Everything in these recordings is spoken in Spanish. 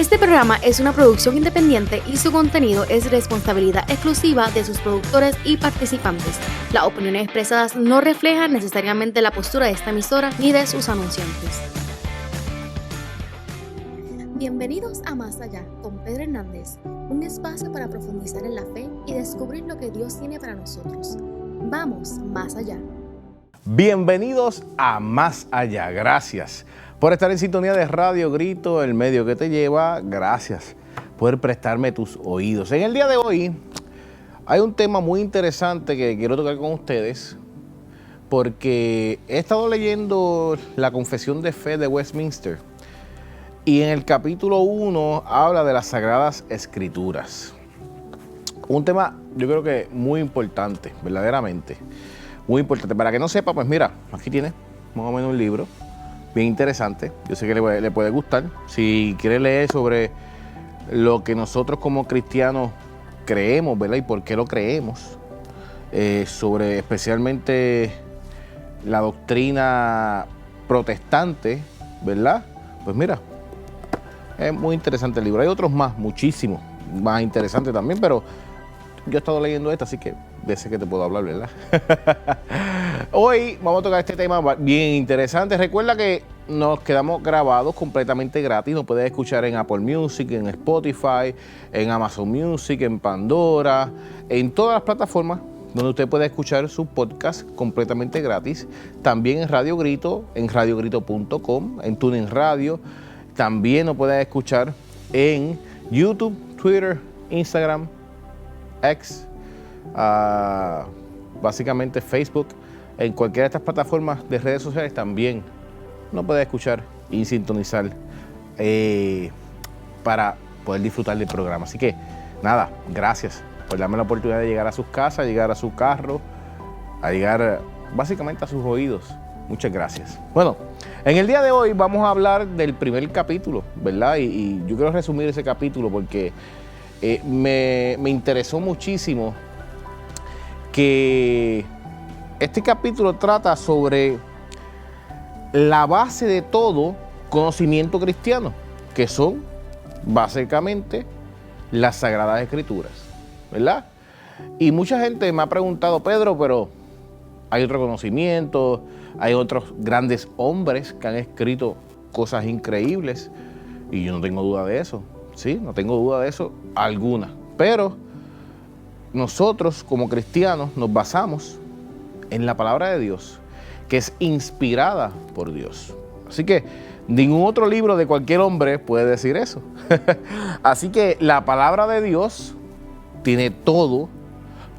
Este programa es una producción independiente y su contenido es responsabilidad exclusiva de sus productores y participantes. Las opiniones expresadas no reflejan necesariamente la postura de esta emisora ni de sus anunciantes. Bienvenidos a Más Allá con Pedro Hernández, un espacio para profundizar en la fe y descubrir lo que Dios tiene para nosotros. Vamos más allá. Bienvenidos a Más Allá. Gracias por estar en sintonía de Radio Grito, el medio que te lleva. Gracias por prestarme tus oídos. En el día de hoy hay un tema muy interesante que quiero tocar con ustedes porque he estado leyendo la Confesión de Fe de Westminster y en el capítulo 1 habla de las Sagradas Escrituras. Un tema yo creo que muy importante, verdaderamente. Muy importante. Para que no sepa, pues mira, aquí tiene más o menos un libro bien interesante. Yo sé que le puede gustar. Si quiere leer sobre lo que nosotros como cristianos creemos, ¿verdad? Y por qué lo creemos. Sobre especialmente la doctrina protestante, ¿verdad? Pues mira, es muy interesante el libro. Hay otros más, muchísimos más interesantes también, pero yo he estado leyendo esto, así que de ese que te puedo hablar, ¿verdad? Hoy vamos a tocar este tema bien interesante. Recuerda que nos quedamos grabados completamente gratis. Nos puedes escuchar en Apple Music, en Spotify, en Amazon Music, en Pandora, en todas las plataformas donde usted puede escuchar su podcast completamente gratis. También en Radio Grito, en radiogrito.com, en TuneIn Radio. También nos puedes escuchar en YouTube, Twitter, Instagram, X, básicamente Facebook, en cualquiera de estas plataformas de redes sociales también nos puede escuchar y sintonizar para poder disfrutar del programa. Así que nada, gracias por darme la oportunidad de llegar a sus casas, llegar a su carro, a llegar básicamente a sus oídos. Muchas gracias. Bueno, en el día de hoy vamos a hablar del primer capítulo, ¿verdad? Y yo quiero resumir ese capítulo porque me interesó muchísimo que este capítulo trata sobre la base de todo conocimiento cristiano, que son básicamente las Sagradas Escrituras, ¿verdad? Y mucha gente me ha preguntado, Pedro, pero hay otro conocimiento, hay otros grandes hombres que han escrito cosas increíbles, y yo no tengo duda de eso. Sí, no tengo duda de eso alguna. Pero nosotros como cristianos nos basamos en la palabra de Dios, que es inspirada por Dios. Así que ningún otro libro de cualquier hombre puede decir eso. Así que la palabra de Dios tiene todo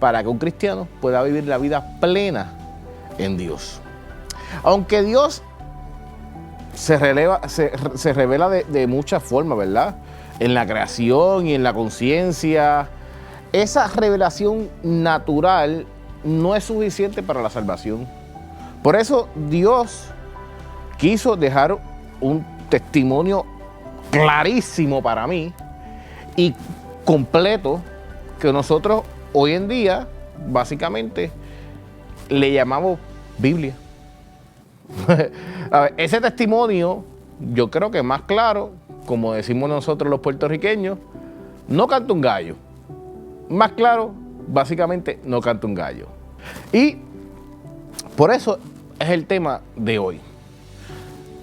para que un cristiano pueda vivir la vida plena en Dios. Aunque Dios se revela de muchas formas, ¿verdad? En la creación y en la conciencia, esa revelación natural no es suficiente para la salvación. Por eso Dios quiso dejar un testimonio clarísimo para mí y completo que nosotros hoy en día básicamente le llamamos Biblia. A ver, ese testimonio yo creo que más claro, como decimos nosotros los puertorriqueños, no canta un gallo. Más claro, básicamente no canta un gallo. Y por eso es el tema de hoy.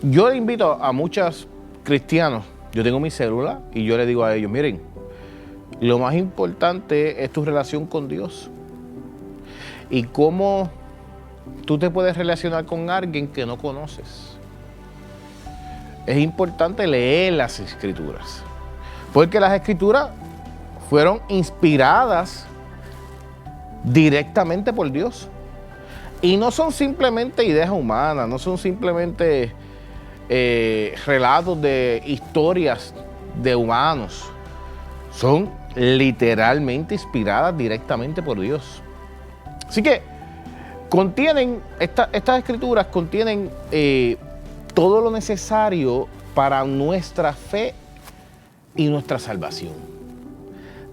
Yo le invito a muchos cristianos, yo tengo mi célula y yo le digo a ellos, miren, lo más importante es tu relación con Dios. Y cómo tú te puedes relacionar con alguien que no conoces. Es importante leer las Escrituras, porque las Escrituras fueron inspiradas directamente por Dios. Y no son simplemente ideas humanas, no son simplemente relatos de historias de humanos. Son literalmente inspiradas directamente por Dios. Así que estas escrituras contienen todo lo necesario para nuestra fe y nuestra salvación.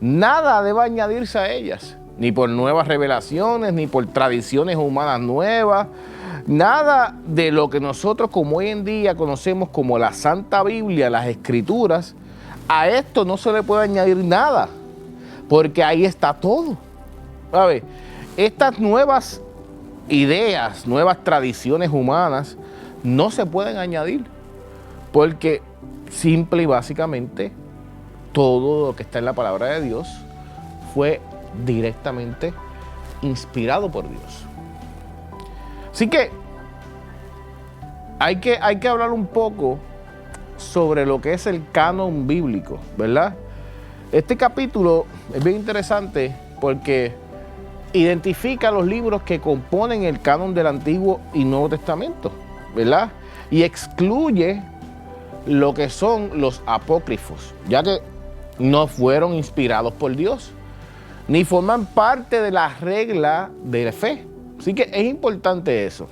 Nada debe añadirse a ellas, ni por nuevas revelaciones, ni por tradiciones humanas nuevas. Nada de lo que nosotros como hoy en día conocemos como la Santa Biblia, las Escrituras, a esto no se le puede añadir nada, porque ahí está todo. A ver, estas nuevas ideas, nuevas tradiciones humanas, no se pueden añadir, porque simple y básicamente todo lo que está en la palabra de Dios fue directamente inspirado por Dios. Así que hay que hablar un poco sobre lo que es el canon bíblico, ¿verdad? Este capítulo es bien interesante porque identifica los libros que componen el canon del Antiguo y Nuevo Testamento, ¿verdad? Y excluye lo que son los apócrifos, ya que no fueron inspirados por Dios, ni forman parte de la regla de la fe. Así que es importante eso.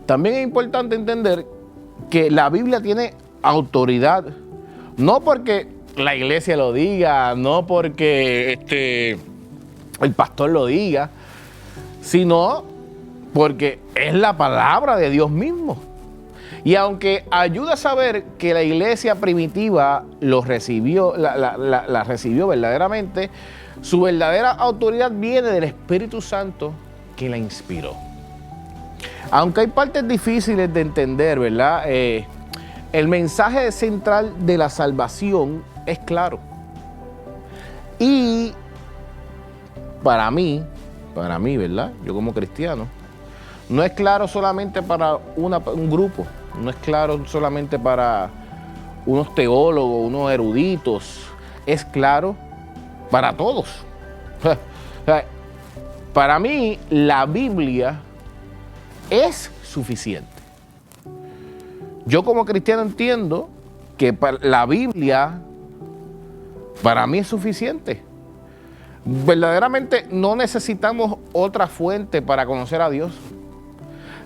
También es importante entender que la Biblia tiene autoridad, no porque la iglesia lo diga, no porque el pastor lo diga, sino porque es la palabra de Dios mismo. Y aunque ayuda a saber que la iglesia primitiva lo recibió, la recibió verdaderamente, su verdadera autoridad viene del Espíritu Santo que la inspiró. Aunque hay partes difíciles de entender, ¿verdad? El mensaje central de la salvación es claro. Y para mí, ¿verdad? Yo como cristiano, no es claro solamente para un grupo, no es claro solamente para unos teólogos, unos eruditos, es claro para todos. Para mí, la Biblia es suficiente. Yo como cristiano entiendo que la Biblia para mí es suficiente. Verdaderamente no necesitamos otra fuente para conocer a Dios.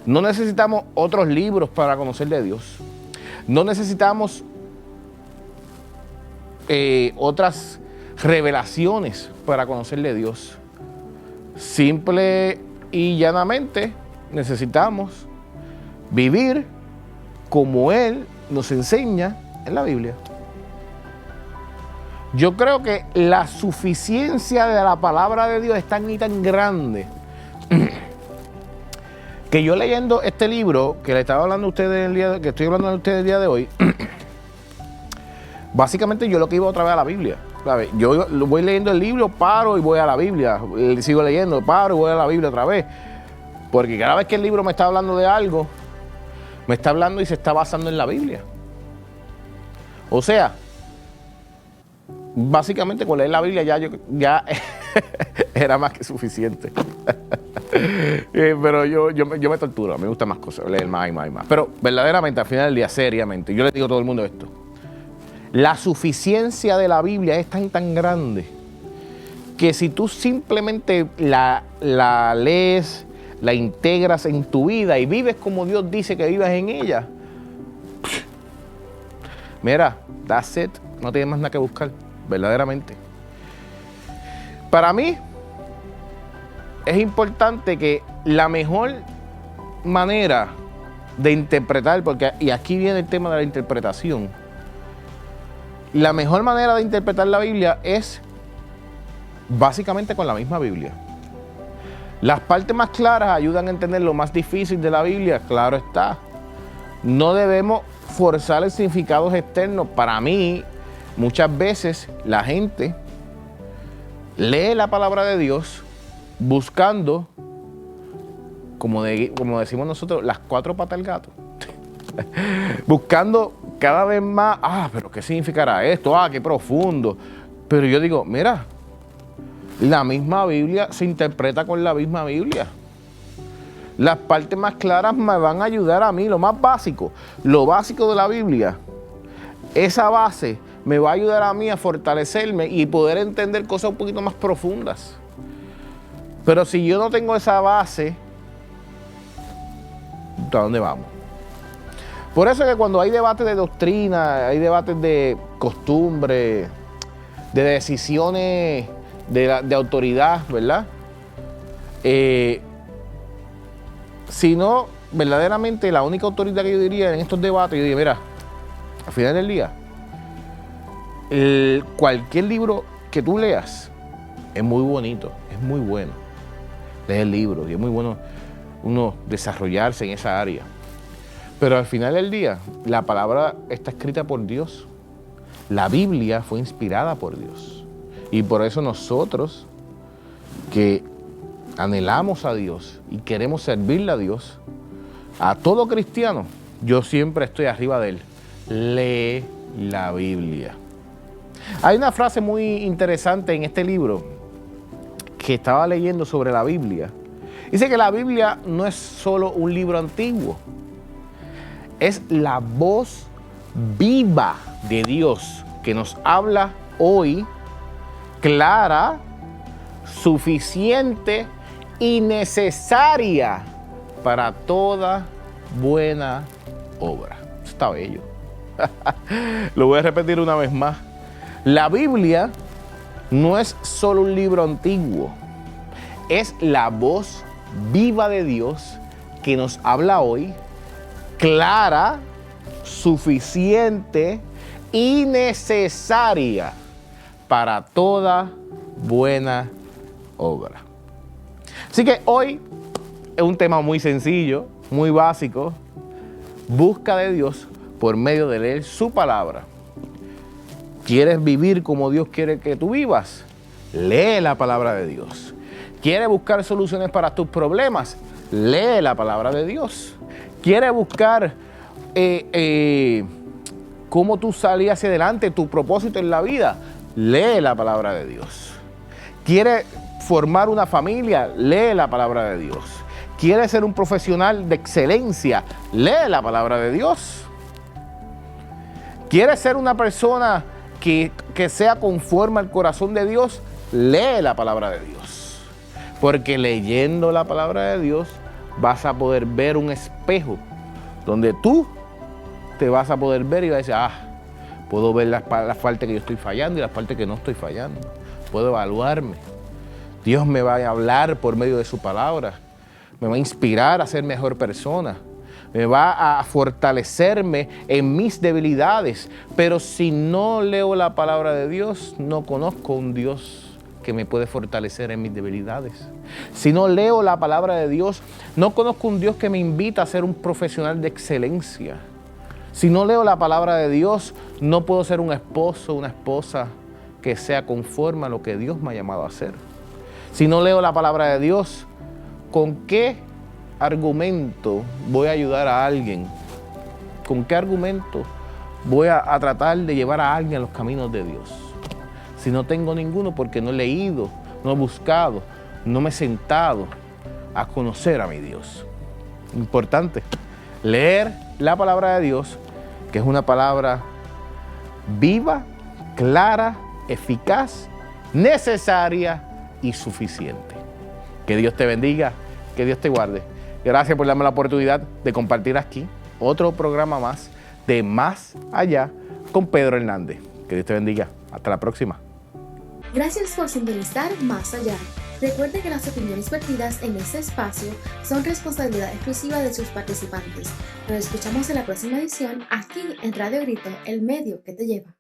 No necesitamos otros libros para conocer de Dios. No necesitamos otras revelaciones para conocer de Dios. Simple y llanamente necesitamos vivir como Él nos enseña en la Biblia. Yo creo que la suficiencia de la palabra de Dios es tan y tan grande que yo leyendo este libro que le estaba hablando a ustedes que estoy hablando a ustedes el día de hoy, básicamente yo lo que iba otra vez a la Biblia. ¿Sabes? Yo voy leyendo el libro, paro y voy a la Biblia. Sigo leyendo, paro y voy a la Biblia otra vez. Porque cada vez que el libro me está hablando de algo, me está hablando y se está basando en la Biblia. O sea, básicamente con leer la Biblia ya era más que suficiente. Pero yo me torturo, me gustan más cosas, leer más y más y más. Pero verdaderamente, al final del día, seriamente, yo le digo a todo el mundo esto. La suficiencia de la Biblia es tan grande que si tú simplemente la lees, la integras en tu vida y vives como Dios dice que vivas en ella, mira, that's it, no tienes más nada que buscar, verdaderamente. Para mí es importante que la mejor manera de interpretar, y aquí viene el tema de la interpretación, la mejor manera de interpretar la Biblia es básicamente con la misma Biblia. Las partes más claras ayudan a entender lo más difícil de la Biblia, claro está. No debemos forzar el significados externos. Para mí, muchas veces la gente lee la palabra de Dios buscando, como decimos nosotros, las cuatro patas del gato. Buscando cada vez más, pero ¿qué significará esto? Qué profundo. Pero yo digo, mira, la misma Biblia se interpreta con la misma Biblia. Las partes más claras me van a ayudar a mí, lo más básico, lo básico de la Biblia. Esa base me va a ayudar a mí a fortalecerme y poder entender cosas un poquito más profundas. Pero si yo no tengo esa base, ¿a dónde vamos? Por eso es que cuando hay debates de doctrina, hay debates de costumbre, de decisiones de autoridad, ¿verdad? Si no, verdaderamente la única autoridad que yo diría en estos debates, yo diría, mira, al final del día, Cualquier libro que tú leas es muy bonito, es muy bueno leer libros y es muy bueno uno desarrollarse en esa área. Pero al final del día, la palabra está escrita por Dios. La Biblia fue inspirada por Dios. Y por eso nosotros que anhelamos a Dios y queremos servirle a Dios, a todo cristiano, yo siempre estoy arriba de él. Lee la Biblia. Hay una frase muy interesante en este libro que estaba leyendo sobre la Biblia. Dice que la Biblia no es solo un libro antiguo, es la voz viva de Dios que nos habla hoy, clara, suficiente y necesaria para toda buena obra. Eso está bello. Lo voy a repetir una vez más. La Biblia no es solo un libro antiguo, es la voz viva de Dios que nos habla hoy, clara, suficiente y necesaria para toda buena obra. Así que hoy es un tema muy sencillo, muy básico. Busca de Dios por medio de leer su palabra. ¿Quieres vivir como Dios quiere que tú vivas? Lee la palabra de Dios. ¿Quieres buscar soluciones para tus problemas? Lee la palabra de Dios. ¿Quieres buscar cómo tú salir hacia adelante, tu propósito en la vida? Lee la palabra de Dios. ¿Quieres formar una familia? Lee la palabra de Dios. ¿Quieres ser un profesional de excelencia? Lee la palabra de Dios. ¿Quieres ser una persona que sea conforme al corazón de Dios? Lee la palabra de Dios. Porque leyendo la palabra de Dios vas a poder ver un espejo donde tú te vas a poder ver y vas a decir, puedo ver las partes que yo estoy fallando y las partes que no estoy fallando. Puedo evaluarme. Dios me va a hablar por medio de su palabra. Me va a inspirar a ser mejor persona. Me va a fortalecerme en mis debilidades. Pero si no leo la palabra de Dios, no conozco un Dios que me puede fortalecer en mis debilidades. Si no leo la palabra de Dios, no conozco un Dios que me invita a ser un profesional de excelencia. Si no leo la palabra de Dios, no puedo ser un esposo, una esposa que sea conforme a lo que Dios me ha llamado a hacer. Si no leo la palabra de Dios, ¿con qué argumento voy a ayudar a alguien? ¿Con qué argumento voy a tratar de llevar a alguien a los caminos de Dios? Si no tengo ninguno, porque no he leído, no he buscado, no me he sentado a conocer a mi Dios. Importante, leer la palabra de Dios, que es una palabra viva, clara, eficaz, necesaria y suficiente. Que Dios te bendiga, que Dios te guarde. Gracias por darme la oportunidad de compartir aquí otro programa más de Más Allá con Pedro Hernández. Que Dios te bendiga. Hasta la próxima. Gracias por sintonizar Más Allá. Recuerde que las opiniones vertidas en este espacio son responsabilidad exclusiva de sus participantes. Nos escuchamos en la próxima edición aquí en Radio Grito, el medio que te lleva.